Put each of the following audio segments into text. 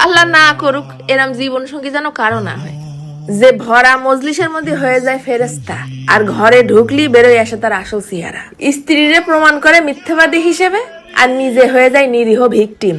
আল্লাহ না করুক এরম জীবন সঙ্গী যেন কারো না হয়, যে ভরা মজলিসের মধ্যে হয়ে যায় ফেরেস্তা, আর ঘরে ঢুকলি বেরোয় আসে তার আসল চেহারা। স্ত্রীরে প্রমাণ করে মিথ্যাবাদী হিসেবে, আর নিজে হয়ে যায় নিরীহ ভিকটিম।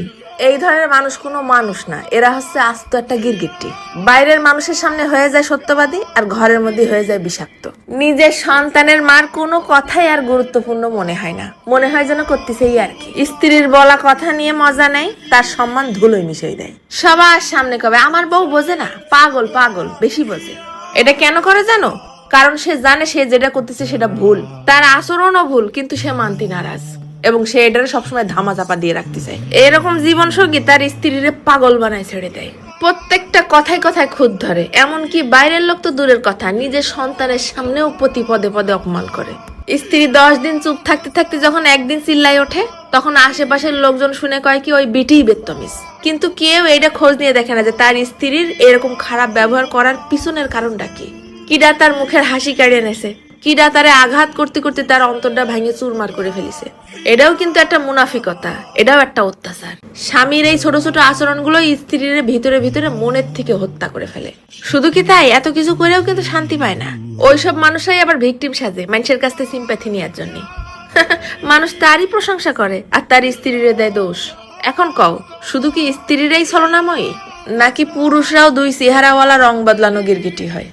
এই ধরনের মানুষ কোনো মানুষ না, এরা হচ্ছে আস্ত একটা গিরগিটি। বাইরের মানুষের সামনে হয়ে যায় সত্যবাদী, আর ঘরের মধ্যে হয়ে যায় বিষাক্ত। নিজের সন্তানের মার কোনো কথাই আর গুরুত্বপূর্ণ মনে হয় না, মনে হয় যেন করতেছেই আর কি। স্ত্রীর বলা কথা নিয়ে মজা নেই, তার সম্মান ধুলোয় মিশিয়ে দেয়। সবার সামনে কবে আমার বউ বোঝে না, পাগল পাগল, বেশি বোঝে। এটা কেন করে জানো? কারণ সে জানে সে যেটা করতেছে সেটা ভুল, তার আচরণও ভুল, কিন্তু সে মানতে নারাজ এবং সে এটারে সবসময় ধামা চাপা দিয়ে রাখতে চায়। এরকম জীবন সঙ্গী তার স্ত্রীরে পাগল বানায় ছেড়ে দেয়। প্রত্যেকটা কথায় কথায় খুঁত ধরে, এমনকি বাইরের লোক তো দূরের কথা, নিজের সন্তানের সামনেও প্রতি পদে পদে অপমান করে। স্ত্রী 10 দিন চুপ থাকতে থাকতে যখন একদিন চিল্লাই ওঠে, তখন আশেপাশের লোকজন শুনে কয় কি ওই বিটিই বেত্তমিজ। কিন্তু কেউ এইটা খোঁজ নিয়ে দেখে না যে তার স্ত্রীর এরকম খারাপ ব্যবহার করার পিছনের কারণটা কি। কিডা তার মুখের হাসি কাড়িয়ে নেছে, কিডা তারে আঘাত করতে করতে তার অন্তরটা ভেঙে চুরমার করে ফেলিছে। এটাও কিন্তু একটা মুনাফিকতা, এটাও একটা অত্যাচার। স্বামীর এই ছোট ছোট আচরণগুলো স্ত্রীর ভিতরে ভিতরে মনের থেকে হত্যা করে ফেলে। শুধু কি তাই, এত কিছু করেও কিন্তু শান্তি পায় না। ওইসব মানুষরাই আবার ভিকটিম সাজে মানুষের কাছ থেকে সিম্প্যাথি নেওয়ার জন্য। মানুষ তারই প্রশংসা করে আর তার স্ত্রীরে দেয় দোষ। এখন কও, শুধু কি স্ত্রীরাই ছলনাময়ী, নাকি পুরুষরাও দুই চেহারাওয়ালা রং বদলানো গিরগিটি হয়?